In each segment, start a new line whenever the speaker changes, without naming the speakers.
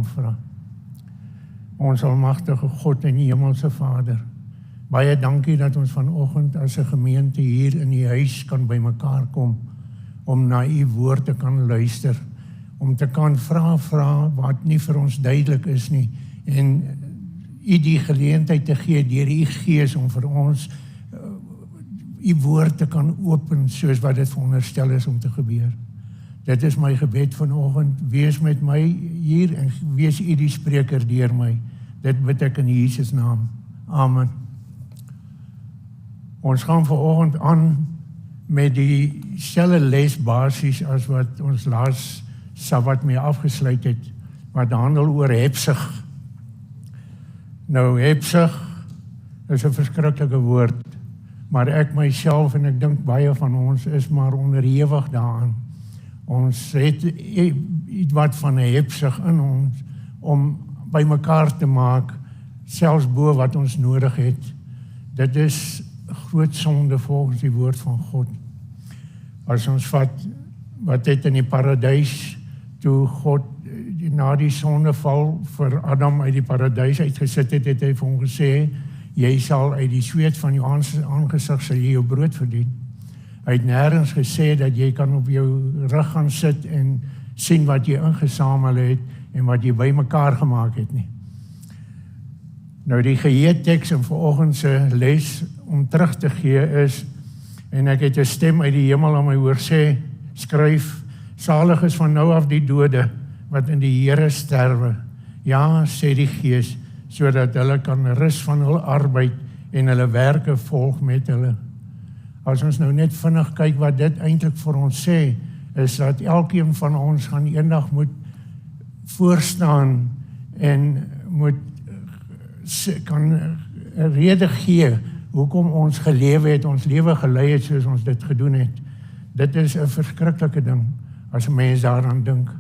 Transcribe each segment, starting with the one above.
naam vra. Ons almagtige God en hemelse Vader, baie dankie dat ons vanoggend as 'n gemeente hier in die huis kan bymekaar kom, om na u woord te kan luister, om te kan vra wat nie vir ons duidelik is nie, en u die geleentheid te gee deur u Gees om vir ons u woord te kan open, soos wat dit veronderstel is om te gebeur. Dit is my gebed vanoggend, wees met my hier en wees u die spreker deur my. Dit bid ek in Jesus naam. Amen. Ons gaan vanoggend aan met dieselfde les basies as wat ons laas Sabbat mee afgesluit het, wat handel oor hebsug. Nou, hebsug is 'n verskriklike woord, maar ek myself en ek dink baie van ons is maar onderhewig daaraan. Ons het iets wat van 'n hebsug in ons om by mekaar te maak, selfs bo wat ons nodig het. Dit is 'n groot sonde volgens die woord van God. As ons vat wat het in die paradys, toe God na die sondeval vir Adam uit die paradys uitgesit het, het hy vir hom gesê, jy sal uit die sweet van jou aangesig sal jy jou brood verdien. Hy het nêrens gesê dat jy kan op jou rug gaan sit en sien wat jy ingesamel het en wat jy bymekaar gemaak het nie. Nou die geheeteks in vanoggend se les om terug te gee is, en ek het 'n stem uit die hemel aan my hoor sê, skryf, salig is van nou af die dode wat in die Here sterwe. Ja, sê die Gees, sodat hulle kan rus van hul arbeid en hulle werke volg met hulle. As ons nou net vinnig kyk wat dit eintlik vir ons sê, is dat elkeen van ons gaan eendag moet voorstaan en moet kan 'n rede gee hoekom ons gelewe het, ons lewe gelei het soos ons dit gedoen het. Dit is 'n verskriklike ding as 'n mens daaraan dink.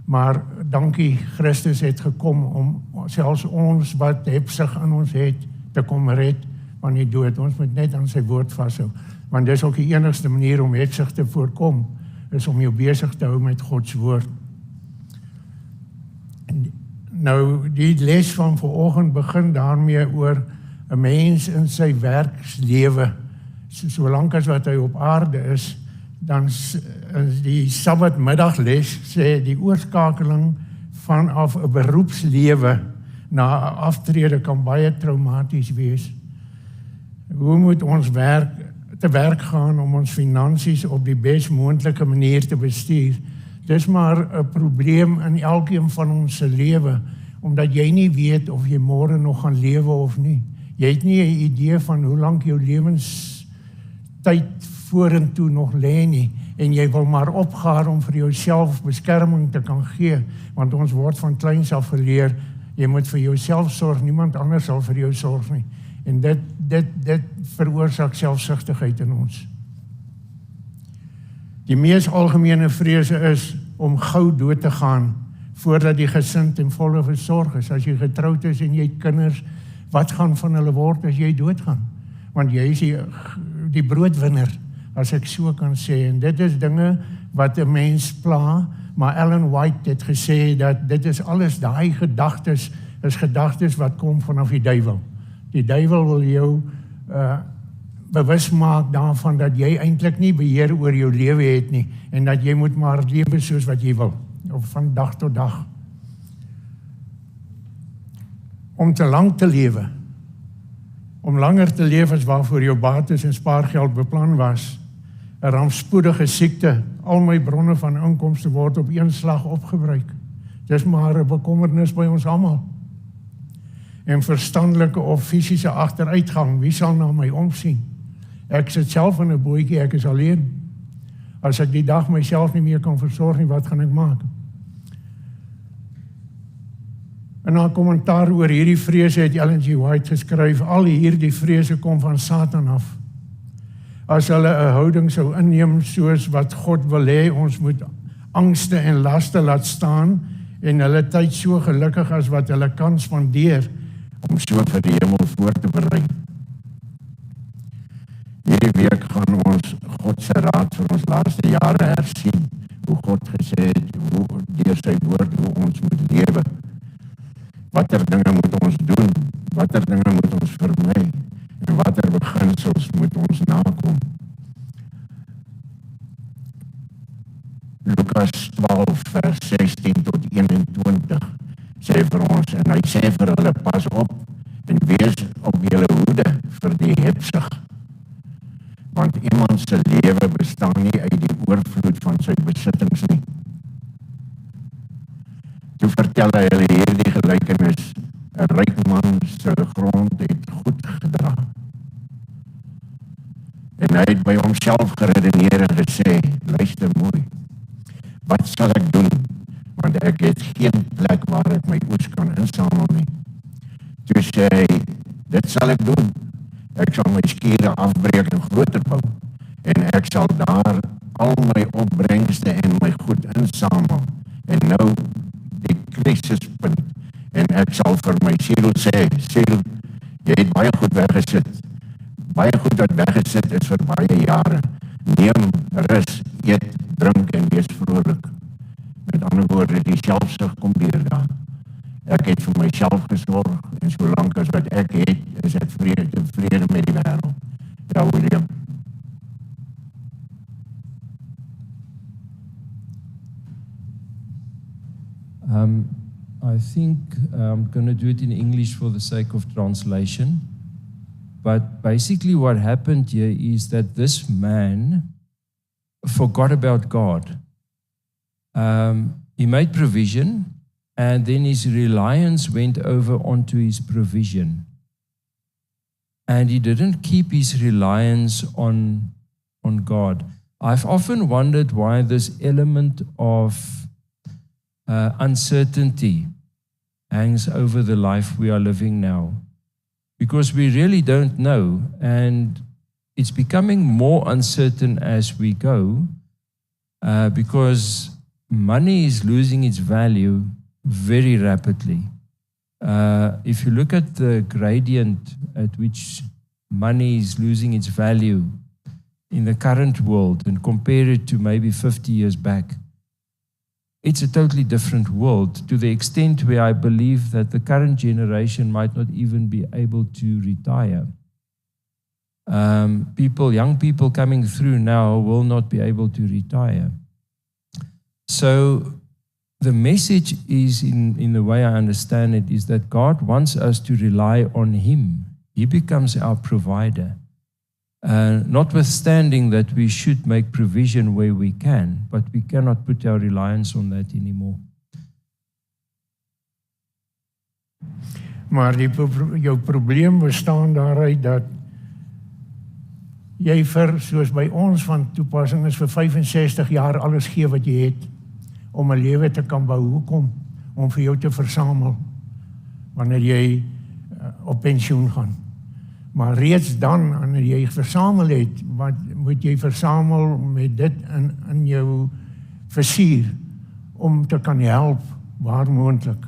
Maar dankie, Christus het gekom om selfs ons wat hebsug in ons het te kom red van die dood. Ons moet net aan sy woord vashou, want dis ook die enigste manier om hebsug te voorkom, is om jou besig te hou met Gods woord. Nou, die les van vanoggend begin daarmee oor 'n mens in sy werkslewe, solank as wat hy op aarde is, dan die Sabbatmiddagles sê die oorskakeling vanaf 'n beroepslewe na 'n aftrede kan baie traumaties wees. Hoe moet ons te werk gaan om ons finansies op die bes moontlike manier te bestuur? Dis maar 'n probleem in elkeen van ons se lewe, omdat jy nie weet of jy môre nog gaan lewe of nie. Jy het nie 'n idee van hoe lank jou lewenstyd vorentoe nog lê nie, en jy wil maar opgaar om vir jouself beskerming te kan gee, want ons word van kleins af geleer, jy moet vir jouself sorg, niemand anders sal vir jou sorg nie. En dit veroorsaak selfsugtigheid in ons. Die mees algemene vrese is om gou dood te gaan, voordat die gesin ten volle versorg is. As jy getroud is en jy het kinders, wat gaan van hulle word as jy doodgaan? Want jy is die broodwinner, as ek so kan sê, en dit is dinge wat 'n mens pla, maar Ellen White het gesê dat dit is alles, daai gedagtes, is gedagtes wat kom vanaf die duiwel. Die duiwel wil jou bewus maak daarvan dat jy eintlik nie beheer oor jou lewe het nie, en dat jy moet maar lewe soos wat jy wil, of van dag tot dag. Om te lang te lewe, om langer te leef as waarvoor jou bates en spaargeld beplan was, 'n rampspoedige siekte, al my bronne van inkomste word op een slag opgebruik. Dis maar 'n bekommernis by ons almal. En verstandelike of fisiese agteruitgang, wie sal na my omsien? Ek sit self in 'n bootjie, ek is alleen. As ek die dag myself nie meer kan versorg nie, wat gaan ek maak? In haar kommentaar oor hierdie vrese het Ellen G. White geskryf, al hierdie vrese kom van Satan af. As hulle 'n houding sou inneem soos wat God wil hê, ons moet angste en laste laat staan en hulle tyd so gelukkig as wat hulle kan spandeer om so vir die hemel voor te berei. Hierdie week gaan ons God se raad vir ons laaste jare hersien, hoe God gesê het, hoe deur sy woord, hoe ons moet lewe. watter dinge moet ons doen, watter dinge moet ons vermy, en watter beginsels moet ons nakom. Lukas 12 vers 16 tot 21 sê vir ons, en hy sê vir hulle, pas op en wees op julle hoede vir die hebsug, want iemand se lewe bestaan nie uit die oorvloed van sy besittings nie. Toe vertel hy hulle hierdie gelykenis, 'n ryk man se grond het goed gedra. En hy het by homself geredeneer en gesê, luister mooi, wat sal ek doen, want ek het geen plek waar ek my oes kan insamel nie. Toe sê hy, dit sal ek doen, ek sal my skure afbreek en groter bou, en ek sal daar al my opbrengste en my goed insamel, en nou die krisispunt, en ek sal vir my siel sê, siel, jy het baie goed weggesit, baie goed wat weggesit is vir baie jare, neem rus, eet, drink en wees vrolik. Met ander woorde, die selfsug kom weer daar. Ek het vir myself gesorg, en solank as wat ek het, is ek vrede met die wêreld. Ja, William.
I think I'm going to do it in English for the sake of translation. But basically what happened here is that this man forgot about God. He made provision, and then his reliance went over onto his provision. And he didn't keep his reliance on God. I've often wondered why this element of uncertainty hangs over the life we are living now. Because we really don't know, and it's becoming more uncertain as we go, because money is losing its value very rapidly. If you look at the gradient at which money is losing its value in the current world and compare it to maybe 50 years back, it's a totally different world, to the extent where I believe that the current generation might not even be able to retire. Young people coming through now will not be able to retire. So the message is, in the way I understand it, is that God wants us to rely on Him. He becomes our provider. Notwithstanding that we should make provision where we can, but we cannot put our reliance on that anymore.
Maar jou probleem bestaan daaruit dat jy soos by ons van toepassing is, vir 65 jaar alles gee wat jy het, om 'n lewe te kan bou. Hoekom? Om vir jou te versamel, wanneer jy op pensioen gaan. Maar reeds dan, wanneer jy versamel het, wat moet jy versamel met dit in jou versier, om te kan help, waar moontlik.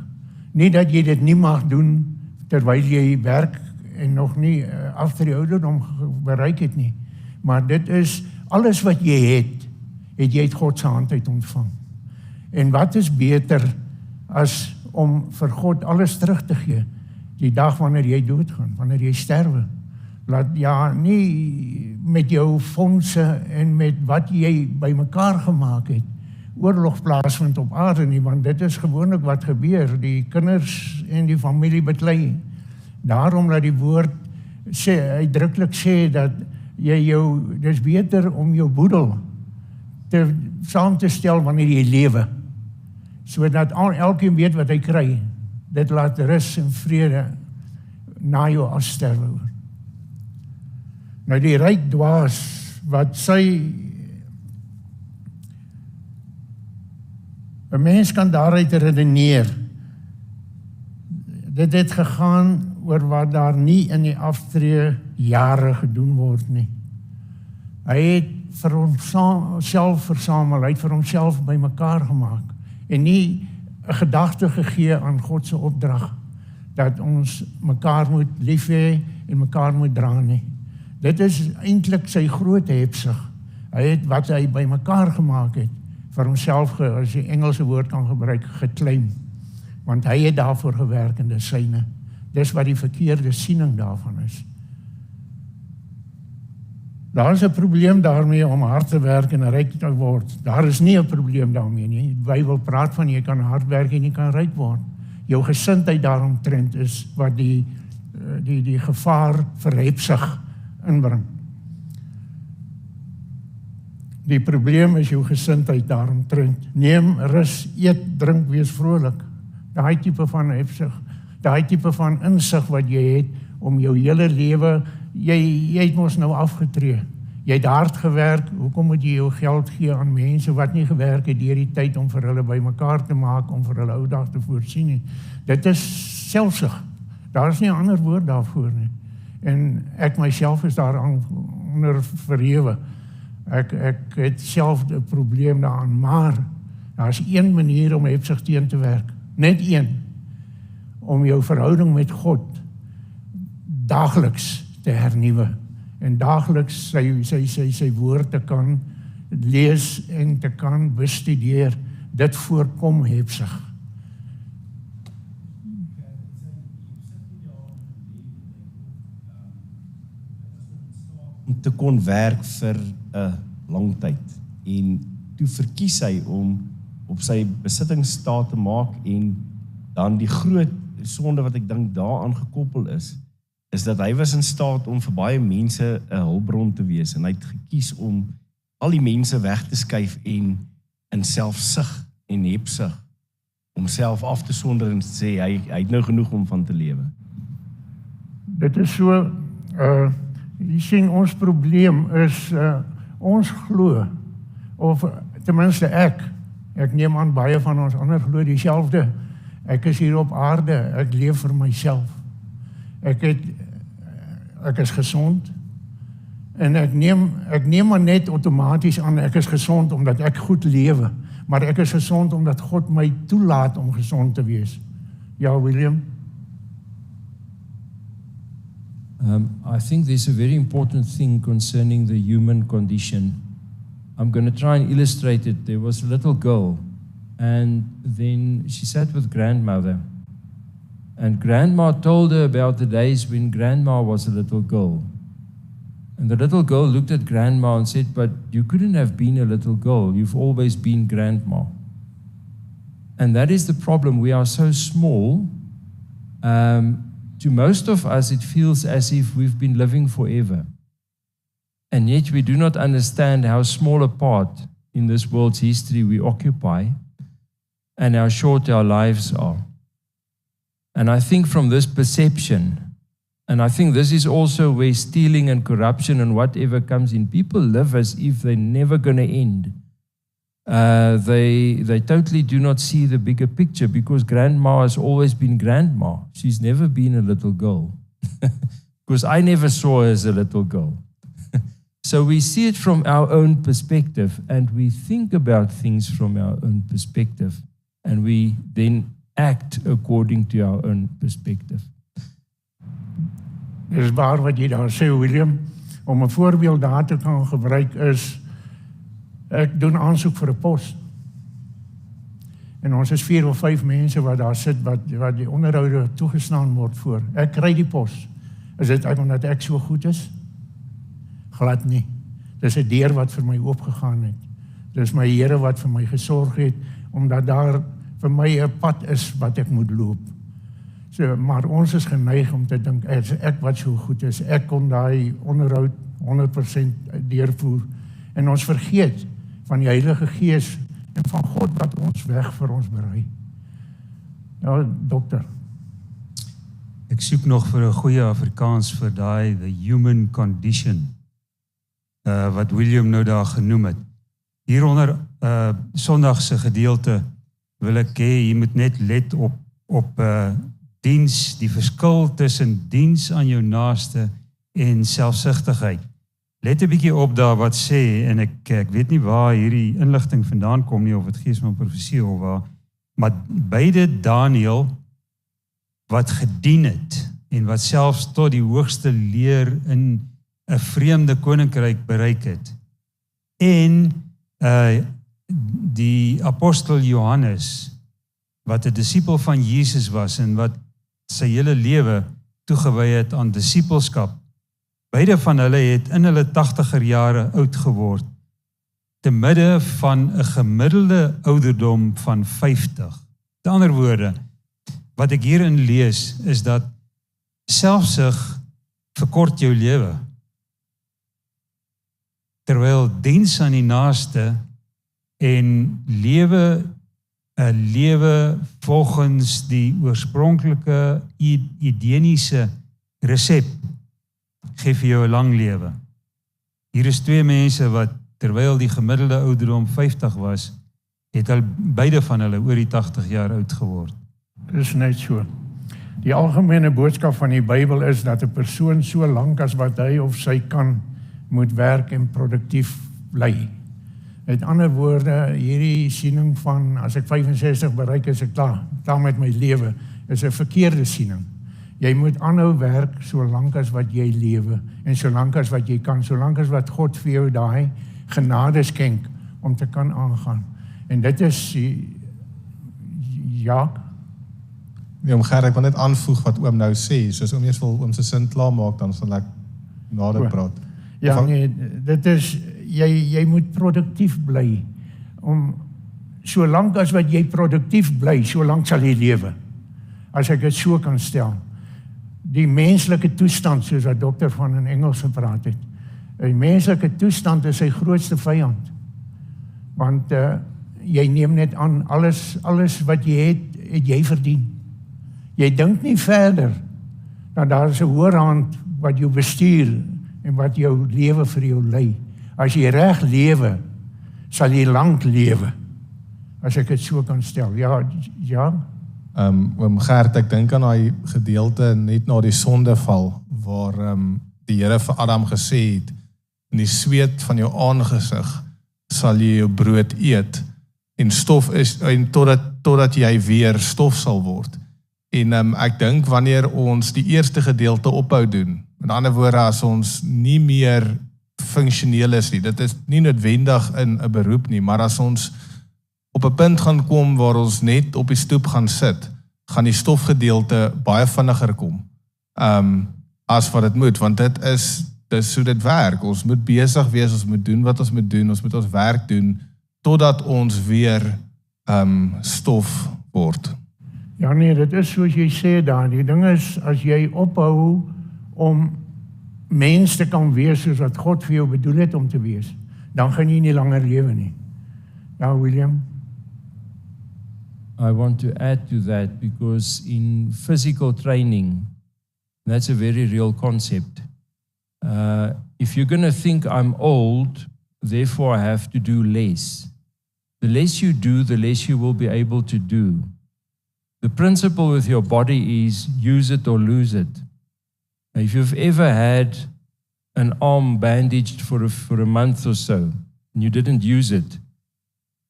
Nie dat jy dit nie mag doen, terwyl jy werk, en nog nie agter die ouderdom bereik het nie. Maar dit is, alles wat jy het jy uit God se hand uit ontvang. En wat is beter, as om vir God alles terug te gee, die dag wanneer jy doodgaan, wanneer jy sterwe. Laat nie met jou fondse en met wat jy bymekaar gemaak het, oorlog plaasvind op aarde nie, want dit is gewoonlik wat gebeur, die kinders en die familie beklei. Daarom dat die woord uitdruklik sê dat dis beter om jou boedel saam te stel wanneer jy lewe, sodat elkeen weet wat hy kry. Dit laat rus en vrede na jou afsterwe oor. Nou die ryk dwaas, wat sy, 'n mens kan daaruit redeneer, dit het gegaan oor wat daar nie in die aftree jare gedoen word nie. Hy het vir homself versamel, hy het vir homself bymekaar gemaak, en nie 'n gedagte gegee aan God se opdrag, dat ons mekaar moet lief hê en mekaar moet dra nie. Dit is eintlik sy groot hebsug. Hy het wat hy bymekaar gemaak het, vir homself, as jy Engelse woord kan gebruik, geclaim. want hy het daarvoor gewerk en dis syne. Dis wat die verkeerde siening daarvan is. Daar is 'n probleem daarmee om hard te werk en ryk te word. Daar is nie 'n probleem daarmee nie. Die Bybel praat van jy kan hard werk en jy kan ryk word. Jou gesindheid daaromtrent is wat die gevaar vir hebsug inbring. Die probleem is jou gesindheid daaromtrent. Neem rus, eet, drink, wees vrolik. Daai tipe van hebsug, daai tipe van insig wat jy het om jou hele lewe, jy het mos nou afgetree. Jy het hard gewerk, hoekom moet jy jou geld gee aan mense wat nie gewerk het deur die tyd om vir hulle bymekaar te maak, om vir hulle ou dag te voorsien nie. Dit is selfsug. Daar is nie 'n ander woord daarvoor nie. En ek myself is daaraan onder verhewe. Ek het self 'n probleem daaraan, maar daar is een manier om hebsug teen te werk. Net een. Om jou verhouding met God daagliks te hernuwe. En daagliks sy woord te kan lees en te kan bestudeer. Dit voorkom hebsug.
Om te kon werk vir 'n lang tyd. En toe verkies hy om op sy besittingsstaat te maak en dan die groot sonde wat ek dink daaraan gekoppel is dat hy was in staat om vir baie mense 'n hulpbron te wees en hy het gekies om al die mense weg te skuif en in selfsug en hebsug om self af te sonder en te sê hy het nou genoeg om van te lewe.
Dit is so, jy sien ons probleem is, ons glo, of ten minste ek neem aan baie van ons ander glo dieselfde. Ek is hier op aarde, ek leef vir myself. Ek is gesond en ek neem maar net outomaties aan ek is gesond omdat ek goed lewe, maar ek is gesond omdat God my toelaat om gesond te wees. Ja, William?
I think there's a very important thing concerning the human condition. I'm going to try and illustrate it. There was a little girl, and then she sat with grandmother. And grandma told her about the days when grandma was a little girl. And the little girl looked at grandma and said, "But you couldn't have been a little girl. You've always been grandma." And that is the problem. We are so small. To most of us, it feels as if we've been living forever. And yet we do not understand how small a part in this world's history we occupy and how short our lives are. And I think from this perception, and I think this is also where stealing and corruption and whatever comes in, people live as if they're never going to end. They totally do not see the bigger picture because grandma has always been grandma. She's never been a little girl. Because I never saw her as a little girl. So we see it from our own perspective and we think about things from our own perspective and we then act according to our own perspective.
Dis waar wat jy daar sê, William. Om 'n voorbeeld daar te kan gebruik is, ek doen aansoek vir 'n pos. En ons is 4 of 5 mense wat daar sit wat die onderhoude toegestaan word voor. Ek kry die pos. Is dit omdat ek so goed is? Glad nie. Dis 'n deur wat vir my oopgegaan het. Dis my Here wat vir my gesorg het, omdat daar vir my 'n pad is wat ek moet loop. So, maar ons is geneig om te dink, ek wat so goed is, ek kon daai onderhoud 100% deurvoer. En ons vergeet van die Heilige Gees en van God wat ons weg vir ons berei. Nou, dokter.
Ek soek nog vir 'n goeie Afrikaans vir daai, the human condition, wat William nou daar genoem het. Hieronder Sondagse gedeelte wil ek hê, jy moet net let op diens, die verskil tussen diens aan jou naaste en selfsugtigheid. Let 'n bietjie op daar wat sê, en ek weet nie waar hierdie inligting vandaan kom nie, of het gees van profesie of waar, maar beide Daniël, wat gedien het, en wat selfs tot die hoogste leer in 'n vreemde koninkryk bereik het, en die apostel Johannes, wat 'n disipel van Jesus was en wat sy hele lewe toegewy het aan disipelskap. Beide van hulle het in hulle 80er jare oud geword, te midde van 'n gemiddelde ouderdom van 50. Met ander woorde, wat ek hierin lees, is dat selfsug verkort jou lewe, terwyl diens aan die naaste en lewe 'n lewe volgens die oorspronklike Edeniese resep gee vir jou 'n lang lewe. Hier is twee mense wat terwyl die gemiddelde ouderdom 50 was, het al beide van hulle oor die 80 jaar oud geword.
Dis net so. Die algemene boodskap van die Bybel is dat 'n persoon so lank as wat hy of sy kan, moet werk en produktief bly. Met ander woorde, hierdie siening van as ek 65 bereik is ek klaar met my lewe, is 'n verkeerde siening. Jy moet aanhou werk so lank as wat jy lewe en so lank as wat jy kan, so lank as wat God vir jou daai genade skenk om te kan aangaan. En dit is ja.
Nee, Gerard, ek wil net aanvoeg wat oom nou sê, soos oom eers wil oom se sin klaar maak, dan sal ek nader praat.
Ja, nee, dit is, jy moet produktief bly, om, so lank as wat jy produktief bly, so lank sal jy lewe, as ek het so kan stel. Die menslike toestand, soos wat dokter van in Engels gepraat het, die menslike toestand is sy grootste vyand, want jy neem net aan, alles wat jy het jy verdien. Jy dink nie verder, dat daar is 'n hoër hand wat jou bestuur, en wat jou lewe vir jou lei. As jy reg lewe, sal jy lank lewe, as ek het so kan stel. Ja.
Oom Gert, ek dink aan daai gedeelte net na die sondeval, waar die Here vir Adam gesê het, in die sweet van jou aangesig sal jy jou brood eet, en stof is, en totdat jy weer stof sal word. En ek dink wanneer ons die eerste gedeelte ophou doen, met ander woorde, as ons nie meer funksioneel is nie, dit is nie noodwendig in 'n beroep nie, maar as ons op 'n punt gaan kom waar ons net op die stoep gaan sit, gaan die stofgedeelte baie vinniger kom, as wat dit moet, want dit is hoe dit werk. Ons moet besig wees, ons moet doen wat ons moet doen, ons moet ons werk doen, totdat ons weer stof word.
Ja nee, dit is soos jy sê daar, die ding is, as jy ophou om mens te kan wees soos wat God vir jou bedoel het om te wees, dan gaan jy nie langer lewe nie. Ja, William?
I want to add to that because in physical training, that's a very real concept. If you're going to think I'm old, therefore I have to do less. The less you do, the less you will be able to do. The principle with your body is use it or lose it. If you've ever had an arm bandaged for a month or so, and you didn't use it,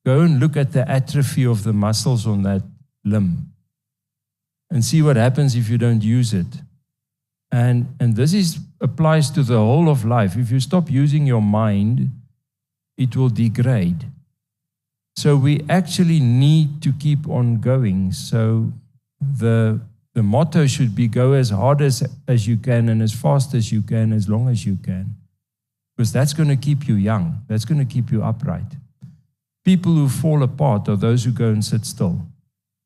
go and look at the atrophy of the muscles on that limb and see what happens if you don't use it. And this applies to the whole of life. If you stop using your mind, it will degrade. So we actually need to keep on going. So the motto should be go as hard as you can and as fast as you can, as long as you can. Because that's going to keep you young. That's going to keep you upright. People who fall apart are those who go and sit still.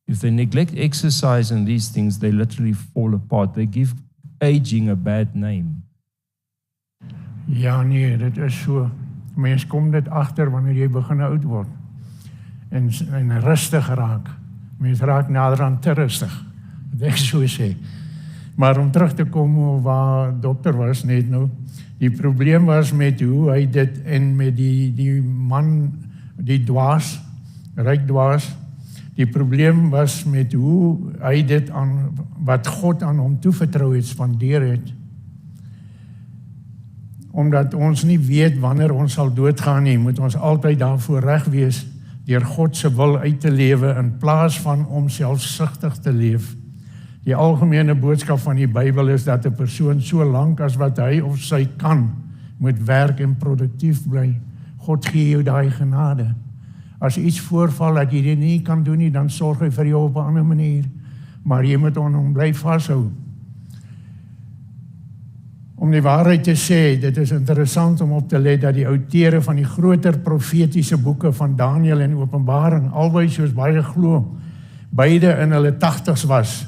If they neglect exercise and these things, they literally fall apart. They give aging a bad name.
Ja nee, dit is so. Mens kom dit agter wanneer jy begin oud word. En rustig raak. Mens raak nader aan te rustig. Wat ek so sê. Maar om terug te kom waar dokter was net nou, die probleem was met hoe hy dit en met die man, die dwaas, ryk dwaas, die probleem was met hoe hy dit aan wat God aan hom toevertrou het spandeer het. Omdat ons nie weet wanneer ons sal doodgaan nie, moet ons altyd daarvoor reg wees deur God se wil uit te lewe in plaas van om selfsugtig te leef. Die algemene boodskap van die Bybel is dat 'n persoon so lank as wat hy of sy kan, moet werk en produktief bly. God gee jou daai genade. As iets voorval dat jy dit nie kan doen nie, dan sorg hy vir jou op 'n ander manier. Maar jy moet aan hom bly vashou. Om die waarheid te sê, dit is interessant om op te let dat die outeure van die groter profetiese boeke van Daniël en Openbaring, albei soos baie glo, beide in hulle 80's was,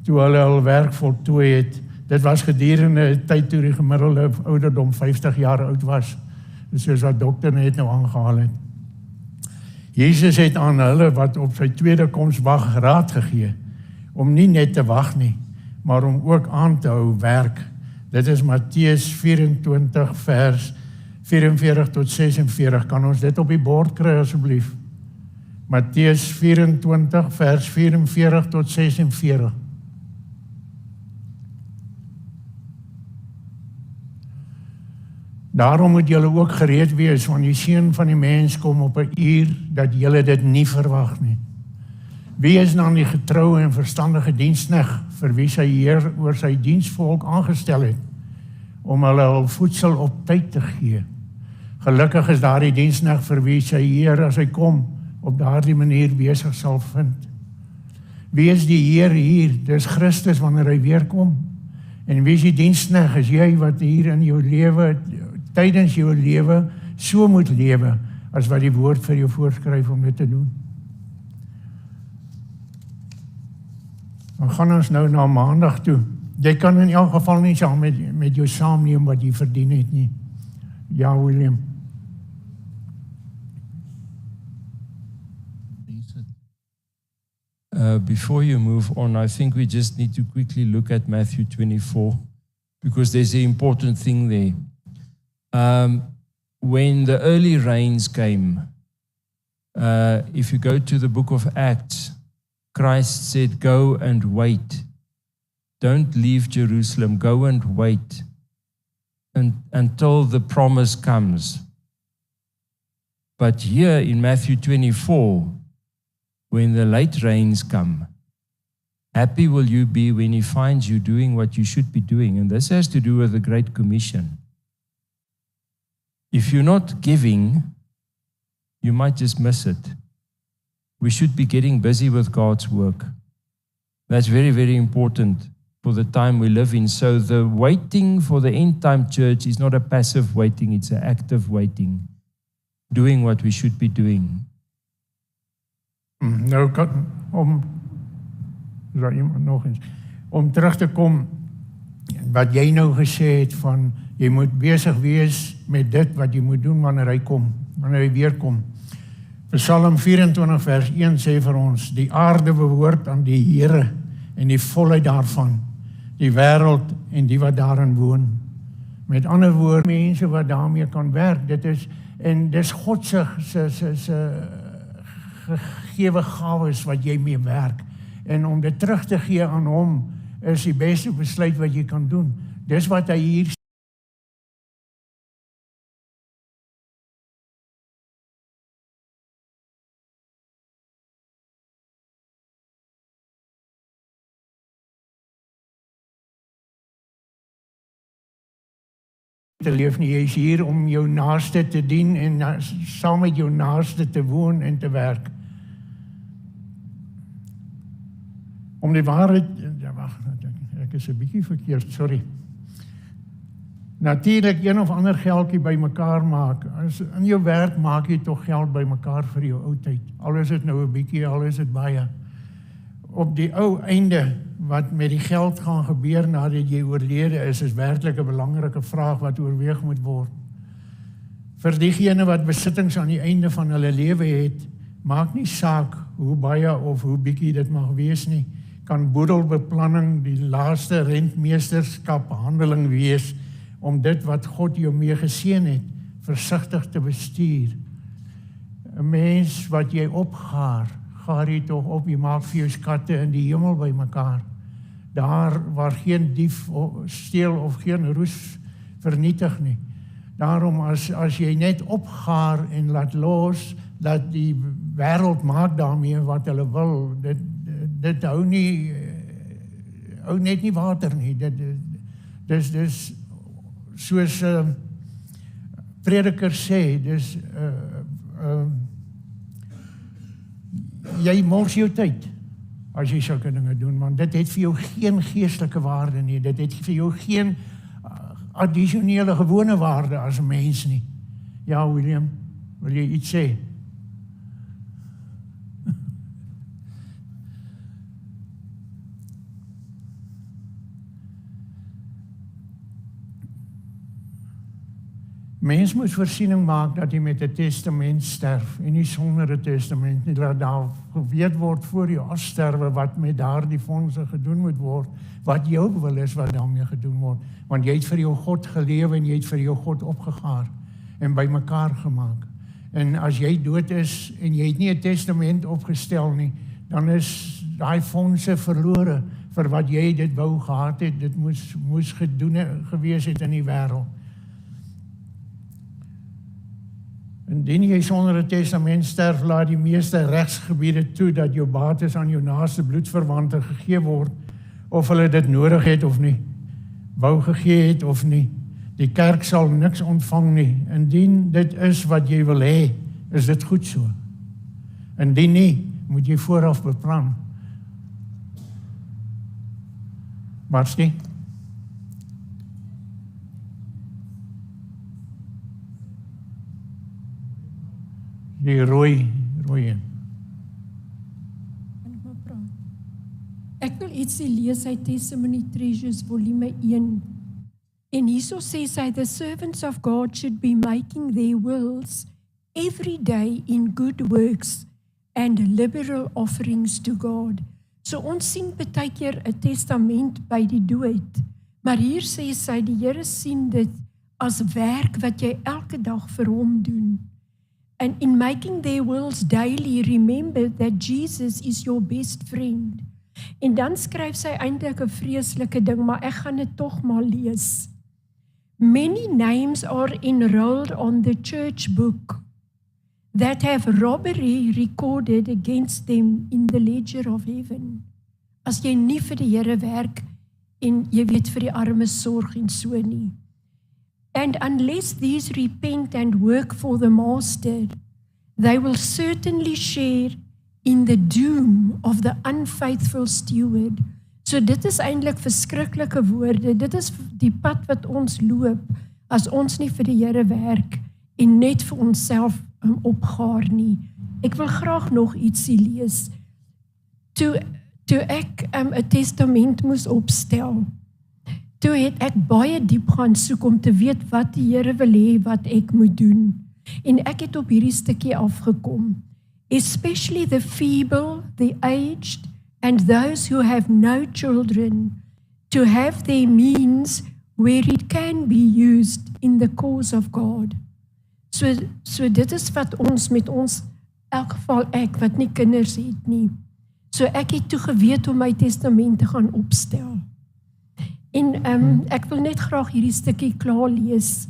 toe hulle hul werk voltooi het. Dit was gedurende 'n tyd toe die gemiddelde ouderdom 50 jaar oud was. Dis soos wat dokter net nou aangehaal het. Jesus het aan hulle wat op sy tweede koms wag raad gegee, om nie net te wag nie, maar om ook aan te hou werk. Dit is Matteus 24 vers 44 tot 46. Kan ons dit op die bord kry asseblief? Matteus 24 vers 44 tot 46. Daarom moet julle ook gereed wees, want die seun van die mens kom op 'n uur dat julle dit nie verwag nie. Wie is dan die getroue en verstandige diensknegt vir wie sy Heer oor sy diensvolk aangestel het, om hulle hul voedsel op tyd te gee? Gelukkig is daardie diensknegt vir wie sy Heer as hy kom, op daardie manier besig sal vind. Wie is die Heer hier? Dis Christus wanneer hy weer kom. En wie is die diensknegt? Is jy wat hier in jou lewe, tydens jou lewe, so moet lewe, as wat die woord vir jou voorskryf om dit te doen. Dan gaan ons nou na maandag toe. Jy kan in elk geval nie saam met jou saamneem wat jy verdien het nie. Ja, William.
Before you move on, I think we just need to quickly look at Matthew 24, because there's an important thing there. When the early rains came, if you go to the book of Acts, Christ said, go and wait. Don't leave Jerusalem, go and wait until the promise comes. But here in Matthew 24, when the late rains come, happy will you be when he finds you doing what you should be doing. And this has to do with the Great Commission. If you're not giving, you might just miss it. We should be getting busy with God's work. That's very, very important for the time we live in. So the waiting for the end time church is not a passive waiting, it's an active waiting, doing what we should be doing.
Nou, om terug te kom, wat jy nou gesê het van, jy moet besig wees met dit wat jy moet doen wanneer hy kom, wanneer hy weer kom. Psalm 24 vers 1 sê vir ons, die aarde behoort aan die Here en die volheid daarvan, die wêreld en die wat daarin woon. Met ander woorde, mense wat daarmee kan werk, dit is God se gegewe gawes wat jy mee werk. En om dit terug te gee aan hom, is die beste besluit wat jy kan doen. Dis wat hy hier sê. Te leef nie, jy is hier om jou naaste te dien en saam met jou naaste te woon en te werk. Om die waarheid, ja wag, ek is 'n bietjie verkeerd, sorry. Natuurlik een of ander geldjie bymekaar maak. As in jou werk maak jy tog geld bymekaar vir jou ou tyd. Al is dit nou 'n bietjie, al is dit baie. Op die ou einde wat met die geld gaan gebeur nadat jy oorlede is werklik 'n belangrike vraag wat oorweeg moet word. Vir diegene wat besittings aan die einde van hulle lewe het, maak nie saak hoe baie of hoe bietjie dit mag wees nie, kan boedelbeplanning die laaste rentmeesterskap handeling wees om dit wat God jou mee geseën het, versigtig te bestuur. 'n Mens wat jy opgaar, gaar jy tog op, jy maak vir jou skatte in die hemel bymekaar. Daar waar geen dief steel of geen roes vernietig nie. Daarom as jy net opgaar en laat los, dat die wêreld maak daarmee wat hulle wil, dit hou net nie water nie. Dis soos prediker sê, dis jy mors jou tyd as jy sulke dinge doen, want dit het vir jou geen geestelike waarde nie, dit het vir jou geen addisionele gewone waarde as 'n mens nie. Ja, William, wil jy iets sê? Mens moet voorsiening maak dat jy met 'n testament sterf en nie sonder 'n testament nie, dat daar geweet word voor jy afsterwe wat met daardie fondse gedoen moet word, wat jou wil is wat daarmee gedoen word, want jy het vir jou God gelewe en jy het vir jou God opgegaar en bymekaar gemaak. En as jy dood is en jy het nie 'n testament opgestel nie, dan is daai fondse verlore vir wat jy dit wou gehad het, dit moes gedoen gewees het in die wêreld. Indien jy sonder 'n testament sterf, laat die meeste regsgebiede toe dat jou bates aan jou naaste bloedverwante gegee word, of hulle dit nodig het of nie, wou gegee het of nie. Die kerk sal niks ontvang nie. Indien dit is wat jy wil hê, is dit goed so. Indien nie, moet jy vooraf beplan. Marcie? Die rooi een.
Kan ek maar praat? Ek wil ietsie lees uit Testimony Treasures volume 1. En hierso sê sy, the servants of God should be making their wills every day in good works and liberal offerings to God. So ons sien baie keer 'n testament by die dood, maar hier sê sy, die Here sien dit as werk wat jy elke dag vir hom doen. And in making their wills daily, remember that Jesus is your best friend. En dan skryf sy eintlik 'n vreeslike ding, maar ek gaan dit tog maar lees. Many names are enrolled on the church book that have robbery recorded against them in the ledger of heaven. As jy nie vir die Here werk en jy weet vir die armes sorg en so nie. And unless these repent and work for the master, they will certainly share in the doom of the unfaithful steward. So dit is eintlik verskriklike woorde. Dit is die pad wat ons loop as ons nie vir die Here werk en net vir onsself opgaar nie. Ek wil graag nog ietsie lees. Toe ek 'n testament moes opstel, toe het ek baie diep gaan soek om te weet wat die Here wil hê wat ek moet doen. En ek het op hierdie stukkie afgekom. Especially the feeble, the aged, and those who have no children, to have their means where it can be used in the cause of God. So dit is wat ons met ons, elk geval ek wat nie kinders het nie. So ek het toe geweet om my testament te gaan opstel. En ek wil net graag hierdie stukkie klaar lees.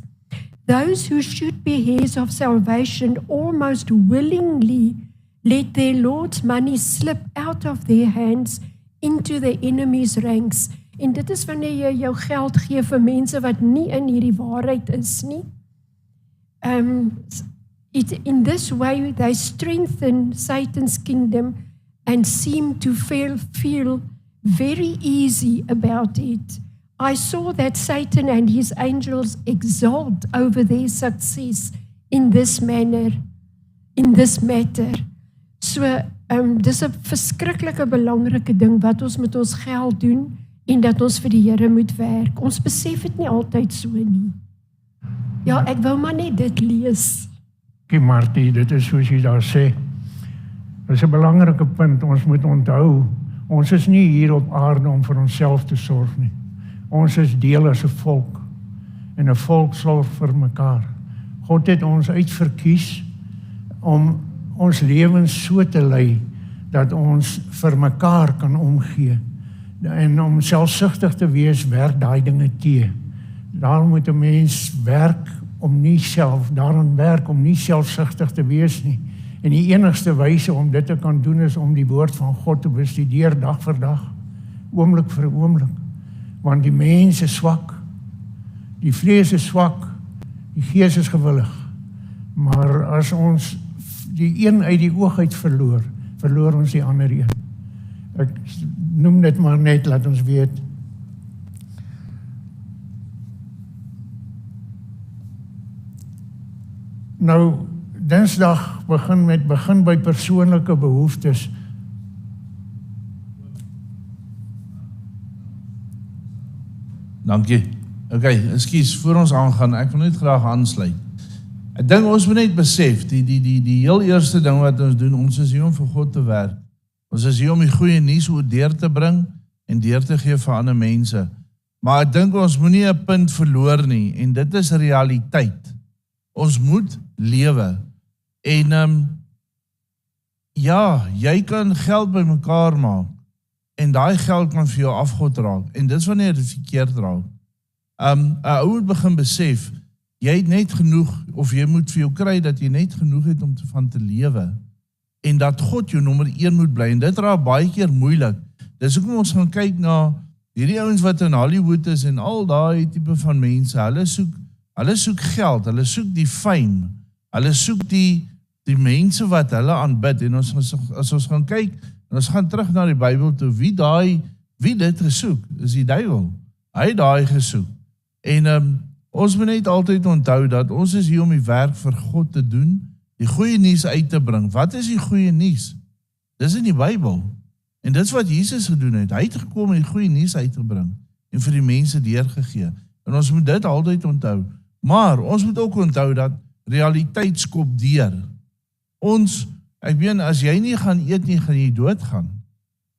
Those who should be heirs of salvation almost willingly let their Lord's money slip out of their hands into the enemy's ranks. En dit is wanneer jy jou geld gee vir mense wat nie in hierdie waarheid is nie. In this way they strengthen Satan's kingdom and seem to feel very easy about it. I saw that Satan and his angels exult over their success in this matter. So, dis 'n verskriklike belangrike ding wat ons met ons geld doen en dat ons vir die Here moet werk. Ons besef dit nie altyd so nie. Ja, ek wou maar net dit lees.
Martie, dit is soos jy daar sê. Dit is 'n belangrike punt. Ons moet onthou, ons is nie hier op aarde om vir onsself te sorg nie. Ons is deel as 'n volk en 'n volk sorg vir mekaar. God het ons uitverkies om ons lewens so te lei dat ons vir mekaar kan omgee. En om selfsugtig te wees, werk daai dinge te. Daarom moet 'n mens werk om nie selfsugtig te wees nie. En die enigste wyse om dit te kan doen is om die woord van God te bestudeer dag vir dag, oomblik vir oomblik. Want die mens is swak, die vlees is swak, die gees is gewillig. Maar as ons die een uit die oog uit verloor ons die ander een. Ek noem dit maar net, laat ons weet. Nou, Dinsdag begin by persoonlike behoeftes.
Dankie. Ok, ekskuus, voor ons aangaan, ek wil net graag aansluit. Ek dink ons moet net besef, die heel eerste ding wat ons doen, ons is hier om vir God te werk. Ons is hier om die goeie nuus oor deur te bring en deur te gee vir ander mense. Maar ek dink ons moet nie 'n punt verloor nie, en dit is realiteit. Ons moet lewe. En ja, jy kan geld bymekaar maak, en daai geld kan vir jou afgod raak, en dis wanneer dit verkeerd raak. 'n ou moet begin besef, jy het net genoeg, of jy moet vir jou kry dat jy net genoeg het om van te lewe, en dat God jou nommer 1 moet bly, en dit raak baie keer moeilik. Dis hoekom ons gaan kyk na hierdie ouens wat in Hollywood is, en al daai tipe van mense, hulle soek geld, hulle soek die fame, hulle soek die mense wat hulle aanbid, en as ons gaan kyk, en ons gaan terug na die Bybel toe, wie dit gesoek, is die duiwel. Hy het daai gesoek. En ons moet net altyd onthou dat ons is hier om die werk vir God te doen, die goeie nuus uit te bring. Wat is die goeie nuus? Dis in die Bybel. En dit is wat Jesus gedoen het. Hy het gekom om die goeie nuus uit te bring en vir die mense deurgegee. En ons moet dit altyd onthou. Maar ons moet ook onthou dat realiteit skop deur. Ek meen, as jy nie gaan eet nie, gaan jy doodgaan.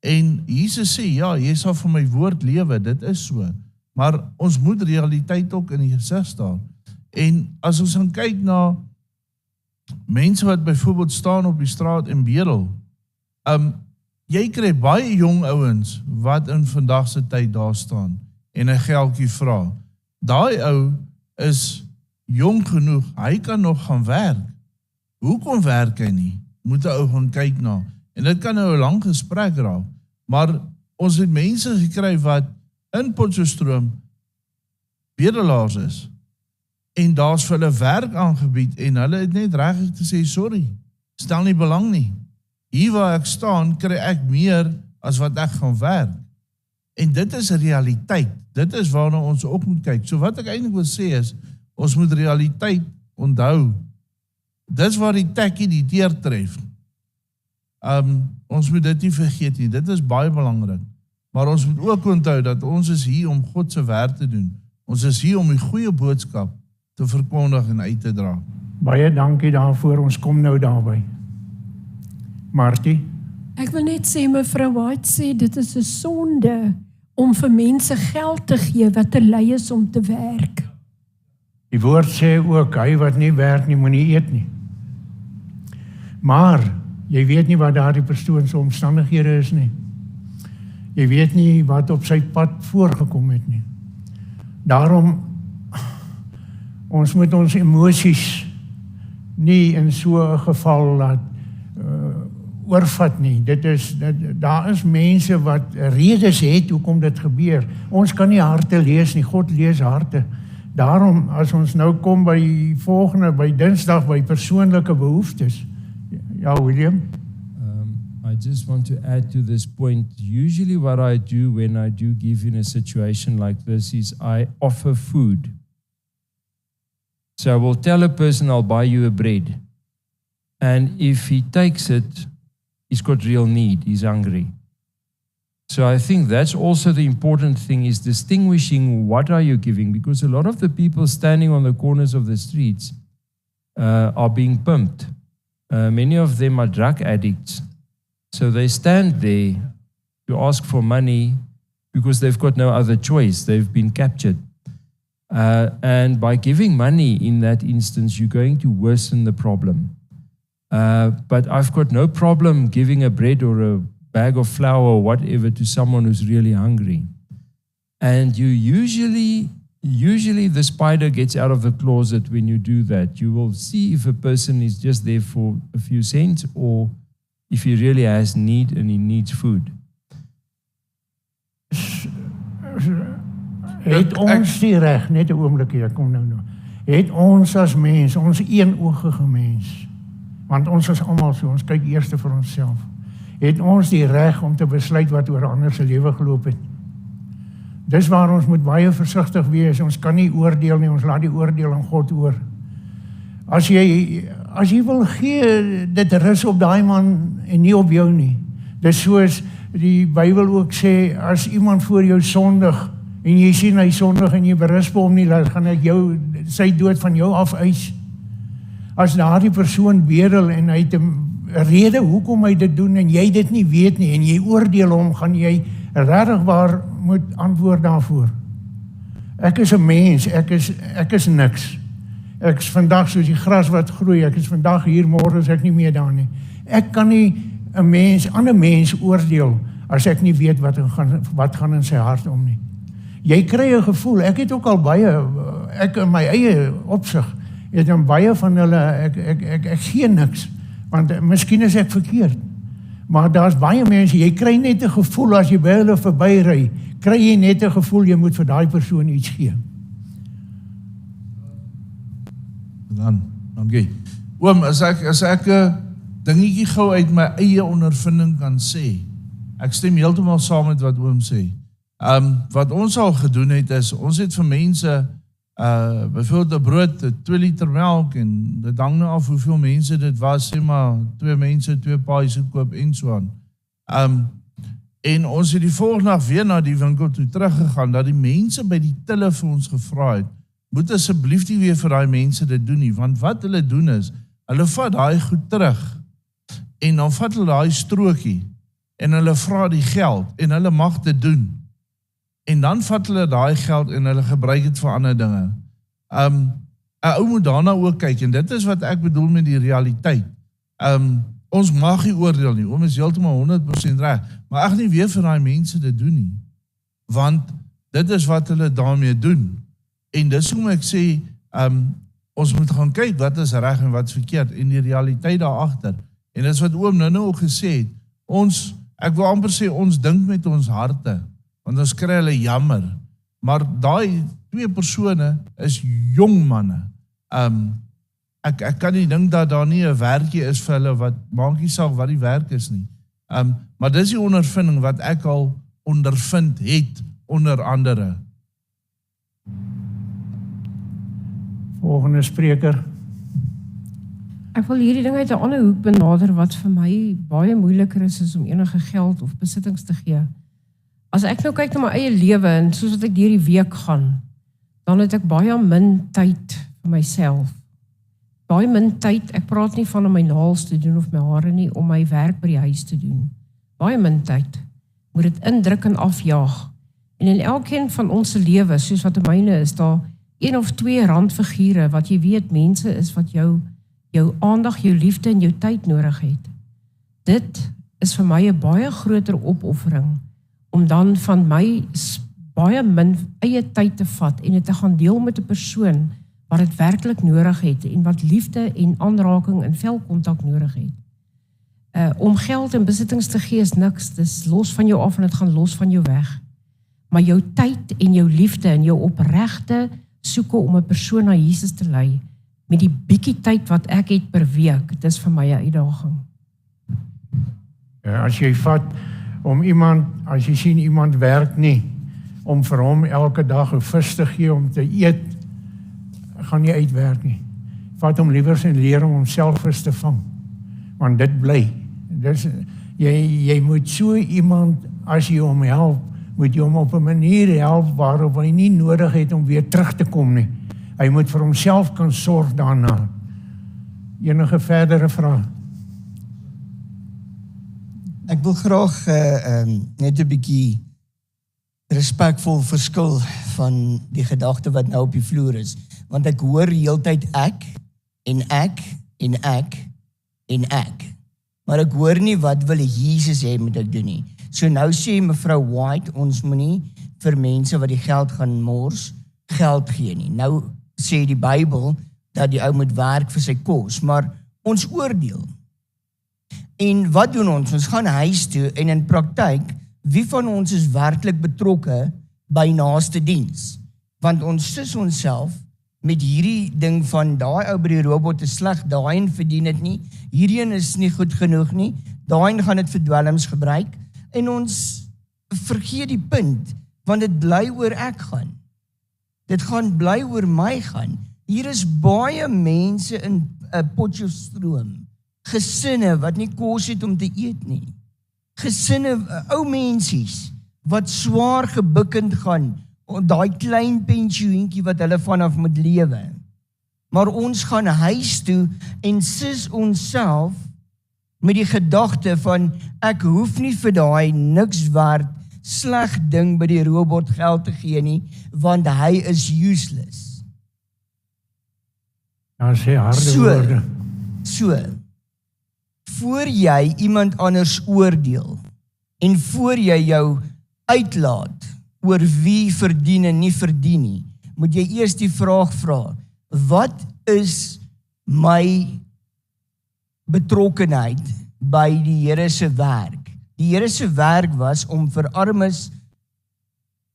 En Jesus sê, ja, jy sal van my woord lewe, dit is so. Maar ons moet realiteit ook in die gesig staan. En as ons gaan kyk na mense wat byvoorbeeld staan op die straat en bedel, jy kry baie jong ouens wat in vandag se tyd daar staan en 'n geldjie vra. Daai ou is jong genoeg, hy kan nog gaan werk. Hoekom werk hy nie? Moet 'n ou gaan kyk na. En dit kan nou 'n lang gesprek raak. Maar ons het mense gekry wat in Potchefstroom bedelaars is. En daar's vir hulle werk aangebied en hulle het net regtig te sê, sorry, stel nie belang nie. Hier waar ek staan, kry ek meer as wat ek gaan werk. En dit is 'n realiteit. Dit is waarna ons ook moet kyk. So wat ek eintlik wil sê is, ons moet realiteit onthou. Dis waar die tekkie die teer tref. Ons moet dit nie vergeet nie. Dit is baie belangrik. Maar ons moet ook onthou dat ons is hier om God se werk te doen. Ons is hier om die goeie boodskap te verkondig en uit te dra.
Baie dankie daarvoor, ons kom nou daarby. Martie?
Ek wil net sê, mevrou White sê, dit is 'n sonde om vir mense geld te gee wat te lui is om te werk.
Die woord sê ook, hy wat nie werk nie, moet nie eet nie. Maar, jy weet nie wat daardie persoon se omstandighede is nie. Jy weet nie wat op sy pad voorgekom het nie. Daarom, ons moet ons emosies nie in so 'n geval laat oorvat nie. Daar is mense wat redes het hoekom dit gebeur. Ons kan nie harte lees nie, God lees harte. Daarom, as ons nou kom by volgende, by Dinsdag, by persoonlike behoeftes. Ja, William?
I just want to add to this point. Usually what I do when I do give in a situation like this is I offer food. So I will tell a person, I'll buy you a bread. And if he takes it, he's got real need, he's hungry. So I think that's also the important thing, is distinguishing what are you giving, because a lot of the people standing on the corners of the streets are being pumped. Many of them are drug addicts. So they stand there to ask for money because they've got no other choice. They've been captured. And by giving money in that instance, you're going to worsen the problem. But I've got no problem giving a bread or a bag of flour or whatever to someone who's really hungry. And you usually the spider gets out of the closet when you do that. You will see if a person is just there for a few cents or if he really has need and he needs food.
Het ons die reg, net 'n oombliekie, kom nou. Het ons as mens, ons eenoogige mens, want ons is almal so, ons kyk eers vir onsself. het ons die reg om te besluit wat oor ander se lewe geloop het. Dis waar ons moet baie versigtig wees, ons kan nie oordeel nie, ons laat die oordeel aan God oor. As jy wil gee, dit rus op daai man en nie op jou nie. Dis soos die Bybel ook sê, as iemand voor jou sondig, en jy sien hy sondig en jy berisp hom nie, dan gaan ek sy dood van jou af eis. As daardie persoon bedel en hy het 'n rede hoekom hy dit doen en jy dit nie weet nie en jy oordeel hom, gaan jy regtig waar moet antwoord daarvoor. Ek is 'n mens, ek is niks. Ek is vandag soos die gras wat groei, ek is vandag hier, môre is ek nie meer daar nie. Ek kan nie 'n ander mens oordeel as ek nie weet wat gaan in sy hart om nie. Jy kry 'n gevoel, ek het ook al ek in my eie opsig, het dan baie van hulle, ek gee niks, want miskien is ek verkeerd. Maar daar's baie mense, jy kry net 'n gevoel as jy by hulle verbyry, kry jy net 'n gevoel jy moet vir daai persoon iets gee.
Dankie. Oom, as ek 'n dingetjie gou uit my eie ondervinding kan sê, ek stem heeltemal saam met wat oom sê. Wat ons al gedoen het is, ons het vir mense byvoorbeeld 'n brood, 2 liter melk en dit hang nou af hoeveel mense dit was, sê maar 2 mense, 2 paaies gekoop en so aan. En ons het die volgende dag weer na die winkel toe teruggegaan, dat die mense by die tille vir ons gevra het, moet asseblief nie weer vir daai mense dit doen nie, want wat hulle doen is, hulle vat daai goed terug, en dan vat hulle daai strokie, en hulle vra die geld, en hulle mag dit doen. En dan vat hulle daai geld en hulle gebruik dit vir ander dinge. 'n Ou moet daarna ook kyk, en dit is wat ek bedoel met die realiteit. Ons mag nie oordeel nie, oom is heeltemal 100% reg, maar ek nie weer vir daai mense dit doen nie, want dit is wat hulle daarmee doen. En dis hoekom ek sê, ons moet gaan kyk wat is reg en wat is verkeerd, en die realiteit daar agter. En dis wat oom nou ook gesê het, ek wil amper sê, ons dink met ons harte, want ons kry hulle jammer, maar daai 2 persone is jong manne. Ek kan nie dink dat daar nie 'n werkie is vir hulle, wat maak nie saak wat die werk is nie. Maar dis die ondervinding wat ek al ondervind het, onder andere.
Volgende spreker.
Ek wil hierdie ding uit 'n ander hoek benader wat vir my baie moeiliker is om enige geld of besittings te gee. As ek nou kyk na my eie lewe en soos wat ek deur die week gaan, dan het ek baie min tyd vir myself. Baie min tyd, ek praat nie van om my naels te doen of my hare nie, om my werk by die huis te doen. Baie min tyd. Moet dit indruk en afjaag. En in elkeen van ons lewe, soos wat in myne is, daar 1 of 2 randfigure wat jy weet mense is wat jou aandag, jou liefde en jou tyd nodig het. Dit is vir my 'n baie groter opoffering om dan van my baie min eie tyd te vat en dit te gaan deel met 'n persoon wat dit werklik nodig het en wat liefde en aanraking en velkontak nodig het. Om geld en besittings te gee is niks, dit is los van jou af en dit gaan los van jou weg. Maar jou tyd en jou liefde en jou opregte soeke om 'n persoon na Jesus te lei, met die bietjie tyd wat ek het per week, dit is vir my 'n uitdaging.
As jy vat om as jy sien iemand werk nie, om vir hom elke dag 'n vis te gee om te eet, gaan nie uitwerk nie. Vat hom liewers en leer om homself vis te vang, want dit bly. Jy moet so iemand, as jy hom help, moet jy hom op 'n manier help waarop hy nie nodig het om weer terug te kom nie. Hy moet vir homself kan sorg daarna. Enige verdere vrae?
Ek wil graag net 'n bietjie respekvol verskil van die gedagte wat nou op die vloer is, want ek hoor heeltyd ek, maar ek hoor nie wat wil Jesus hê moet ek doen nie. So nou sê mevrou White, ons moenie vir mense wat die geld gaan mors, geld gee nie. Nou sê die Bybel dat die ou moet werk vir sy kos, maar ons oordeel. En wat doen ons? Ons gaan huis toe en in praktyk, wie van ons is werklik betrokke by naaste diens? Want ons sis onsself met hierdie ding van daai ou by die robot is sleg, daai een verdien dit nie, hierdie een is nie goed genoeg nie, daai een gaan dit vir dwelms gebruik, en ons vergeet die punt, want dit bly oor ek gaan. Dit gaan bly oor my gaan. Hier is baie mense in Potchefstroom, gesinne wat nie kos het om te eet nie. Gesinne, ou mensies, wat swaar gebukkend gaan, daai klein pensioentjie wat hulle vanaf moet lewe. Maar ons gaan huis toe en sis onsself met die gedagte van, ek hoef nie vir daai niks werd, sleg ding by die robot geld te gee nie, want hy is useless.
Ja, sê harde woorde.
So, voor jy iemand anders oordeel, en voor jy jou uitlaat, oor wie verdien en nie verdien nie, moet jy eers die vraag vra, wat is my betrokkenheid by die Here se werk? Die Here se werk was om vir armes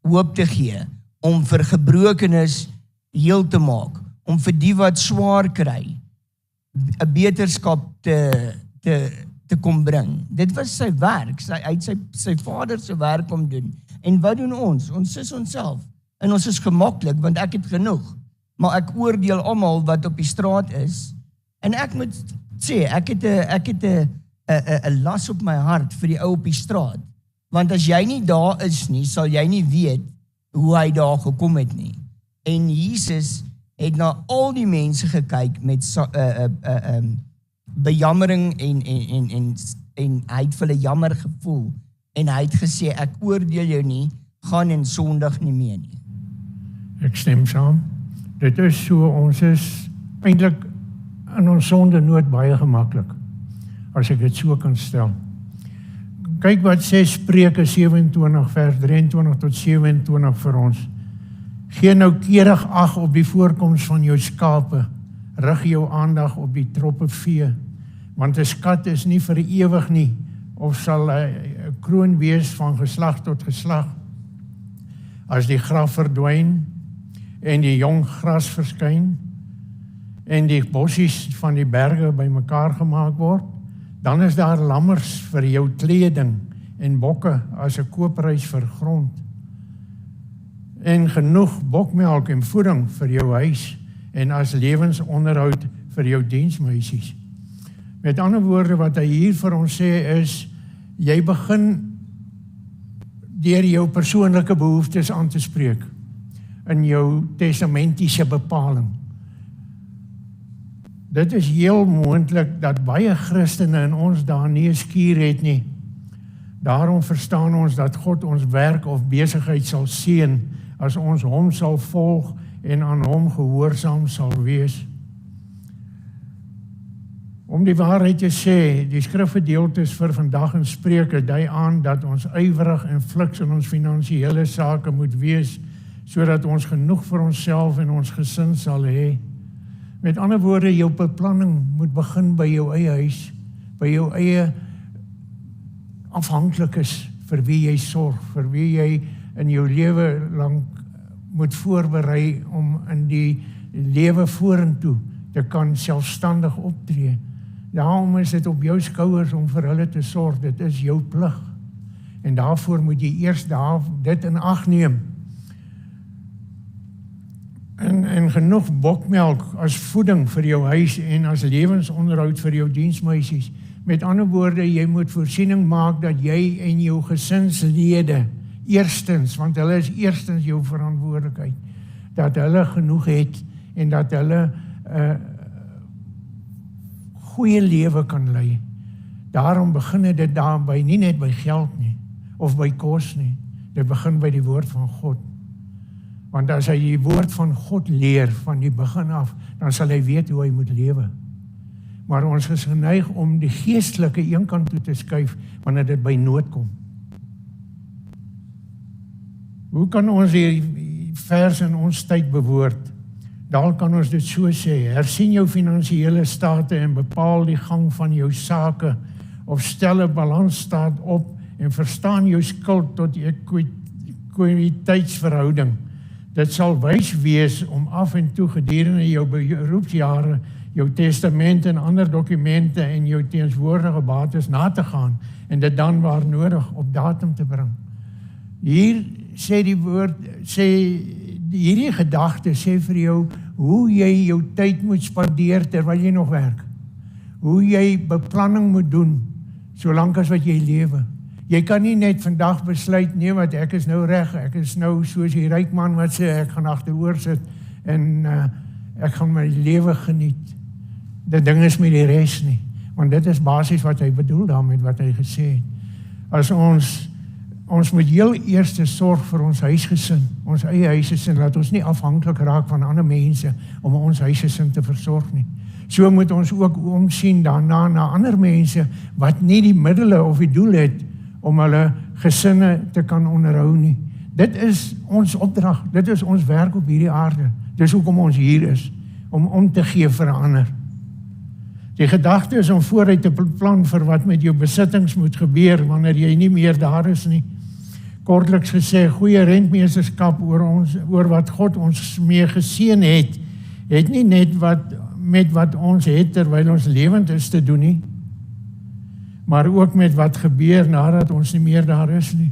hoop te gee, om vir gebrokenes heel te maak, om vir die wat swaar kry, 'n beterskap te kom bring. Dit was sy werk, hy het sy Vader se werk om doen. En wat doen ons? Ons is onsself. En ons is gemaklik, want ek het genoeg. Maar ek oordeel almal wat op die straat is. En ek moet sê, ek het 'n las op my hart vir die ou op die straat. Want as jy nie daar is nie, sal jy nie weet hoe hy daar gekom het nie. En Jesus het na al die mense gekyk met bejammering en hy het vir hulle jammer gevoel. En hy het gesê, ek oordeel jou nie, gaan en sondig nie meer nie.
Ek stem saam. Dit is so, ons is eintlik in ons sonde nood baie gemaklik, as ek dit so kan stel. Kyk wat sê Spreuke 27 vers 23 tot 27 vir ons. Gee noukeurig ag op die voorkoms van jou skape, rig jou aandag op die troppe vee, want 'n skat is nie vir ewig nie, of sal 'n kroon wees van geslag tot geslag. As die graf verdwyn en die jong gras verskyn en die bossies van die berge bymekaar gemaak word, dan is daar lammers vir jou kleding en bokke as 'n kooprys vir grond. En genoeg bokmelk en voeding vir jou huis en as lewensonderhoud vir jou diensmeisies. Met ander woorde wat hy hier vir ons sê is, jy begin deur jou persoonlike behoeftes aan te spreek in jou testamentiese bepaling. Dit is heel moontlik dat baie Christene in ons daar nie 'n skuur het nie. Daarom verstaan ons dat God ons werk of besigheid sal seën as ons hom sal volg en aan hom gehoorsaam sal wees. Om die waarheid te sê, die skrifgedeeltes vir vandag in Spreuke dui aan dat ons ywerig en fliks in ons finansiële sake moet wees, sodat ons genoeg vir onsself en ons gesin sal hê. Met ander woorde, jou beplanning moet begin by jou eie huis, by jou eie afhanklikes vir wie jy sorg, vir wie jy in jou lewe lank moet voorberei om in die lewe vorentoe te kan selfstandig optree. Daarom is dit op jou skouers om vir hulle te sorg, dit is jou plig. En daarvoor moet jy eers dit in ag neem. En genoeg bokmelk as voeding vir jou huis en as lewensonderhoud vir jou diensmeisies. Met ander woorde, jy moet voorsiening maak dat jy en jou gesinslede eerstens, want hulle is eerstens jou verantwoordelikheid, dat hulle genoeg het en dat hulle goeie lewe kan lei. Daarom begin dit daarby, nie net by geld nie, of by kos nie. Dit begin by die woord van God. Want as hy die woord van God leer van die begin af, dan sal hy weet hoe hy moet lewe. Maar ons is geneig om die geestelike eenkant toe te skuif wanneer dit by nood kom. Hoe kan ons die vers in ons tyd bewoord? Daar kan ons dit so sê, hersien jou finansiële state en bepaal die gang van jou sake, of stel 'n balansstaat op en verstaan jou skuld tot ekwiteitsverhouding. Dit sal wys wees om af en toe gedurende jou beroepsjare, jou testament en ander dokumente en jou teenswoordige bates na te gaan en dit dan waar nodig op datum te bring. Hier sê die woord, hierdie gedagte sê vir jou hoe jy jou tyd moet spandeer terwyl jy nog werk. Hoe jy beplanning moet doen, solank as wat jy lewe. Jy kan nie net vandag besluit, nee, wat ek is nou reg, ek is nou soos die ryk man wat sê, ek gaan agteroor sit en ek gaan my lewe geniet. Dit ding is met die res nie, want dit is basies wat hy bedoel daarmee wat hy gesê het. As ons moet heel eers sorg vir ons huisgesin, ons eie huisgesin, laat ons nie afhanklik raak van ander mense om ons huisgesin te versorg nie. So moet ons ook omsien daarna na ander mense wat nie die middele of die doel het om hulle gesinne te kan onderhou nie. Dit is ons opdrag, dit is ons werk op hierdie aarde. Dis hoekom ons hier is, om te gee vir ander. Die gedagte is om vooruit te plan vir wat met jou besittings moet gebeur wanneer jy nie meer daar is nie. Kortliks gesê, goeie rentmeesterskap oor wat God ons mee geseën het nie net met wat ons het terwyl ons lewend is te doen nie, maar ook met wat gebeur nadat ons nie meer daar is nie.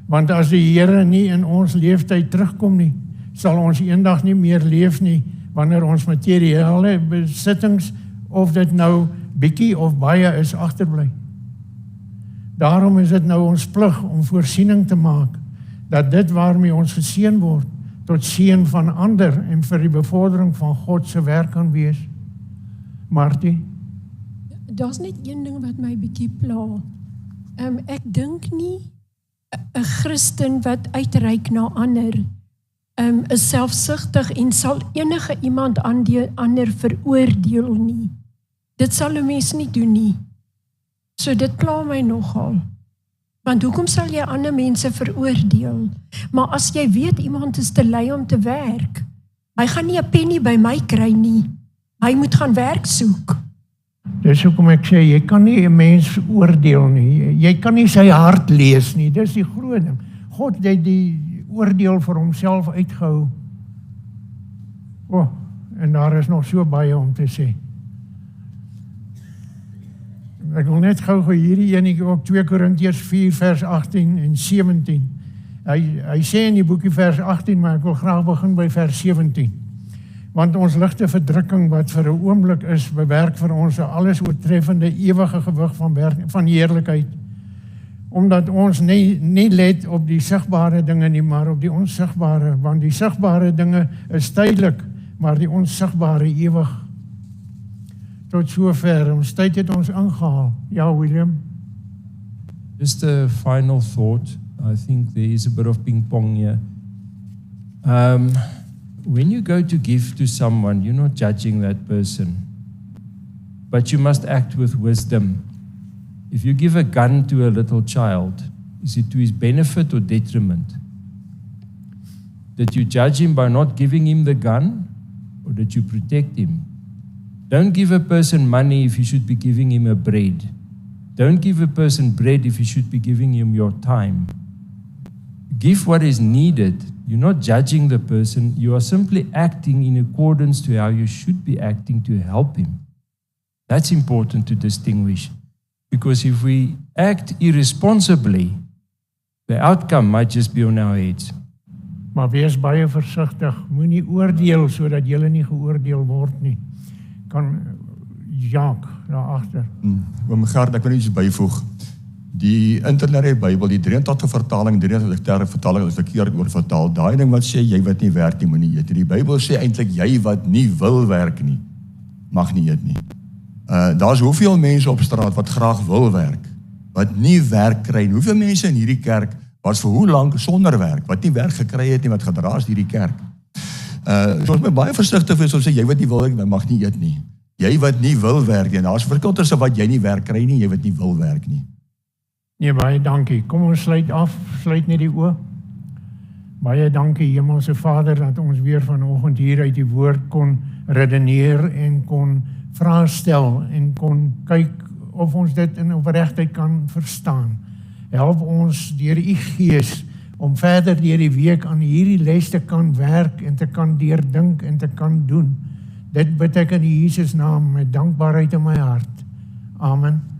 Want as die Here nie in ons leeftyd terugkom nie, sal ons eendag nie meer leef nie, wanneer ons materiële besittings, of dit nou bietjie of baie is, agterbly. Daarom is dit nou ons plig om voorsiening te maak, dat dit waarmee ons geseën word, tot seën van ander en vir die bevordering van God se werk kan wees. Martie?
Daar's net een ding wat my bietjie pla. Ek dink nie 'n Christen wat uitreik na ander is selfsugtig en sal enige iemand ander veroordeel nie. Dit sal 'n mens nie doen nie. So dit pla my nogal. Want hoekom sal jy ander mense veroordeel? Maar as jy weet iemand is te lui om te werk, hy gaan nie 'n penny by my kry nie. Hy moet gaan werk soek.
Dis hoekom ek sê, jy kan nie 'n mens oordeel nie. Jy kan nie sy hart lees nie. Dis die groot ding. God het die oordeel vir homself uitgehou. En daar is nog so baie om te sê. Ek wil net gou hierdie enetjie ook 2 Korintiërs 4 vers 18 en 17. Hy sê in die boekie vers 18, maar ek wil graag begin by vers 17. Want ons ligte verdrukking wat vir 'n oomblik is, bewerk vir ons 'n alles oortreffende ewige gewig van heerlikheid. Omdat ons nie let op die sigbare dinge nie, maar op die onsigbare, want die sigbare dinge is tydelik, maar die onsigbare ewig. Tot sover, ons tyd het ons ingehaal. Ja, William?
Just a final thought. I think there is a bit of ping pong here. When you go to give to someone, you're not judging that person, but you must act with wisdom. If you give a gun to a little child, is it to his benefit or detriment? Did you judge him by not giving him the gun, or did you protect him? Don't give a person money if you should be giving him a bread. Don't give a person bread if you should be giving him your time. Give what is needed. You're not judging the person. You are simply acting in accordance to how you should be acting to help him. That's important to distinguish. Because if we act irresponsibly, the outcome might just be on our heads.
Maar wees baie versigtig. Moenie oordeel sodat jy nie geoordeel word nie. Kan Jacques daar agter.
Oom Gert, ek wil iets byvoeg. Die Interlineêre Bybel, die 83 vertaling, 83 vertaling is verkeerd oor vertaal. Daai ding wat sê jy wat nie werk nie, moenie eet. Die Bybel sê eintlik jy wat nie wil werk nie, mag nie eet nie. Daar's hoeveel mense op straat wat graag wil werk, wat nie werk kry nie. Hoeveel mense in hierdie kerk was vir hoe lank sonder werk, wat nie werk gekry het nie, wat gedraas hierdie kerk. So ons moet baie versigtig wees om sê jy wat nie wil werk, mag nie eet nie. Jy wat nie wil werk nie. Daar's verskil tussen wat jy nie werk kry nie, jy wat nie wil werk nie.
Nee, baie dankie. Kom ons sluit af, sluit net die oë. Baie dankie Hemelse Vader dat ons weer vanoggend hier uit die woord kon redeneer en kon vrae stel en kon kyk of ons dit in opregtheid kan verstaan. Help ons deur u Gees om verder deur die week aan hierdie les te kan werk en te kan deurdink en te kan doen. Dit bid ek in Jesus naam met dankbaarheid in my hart. Amen.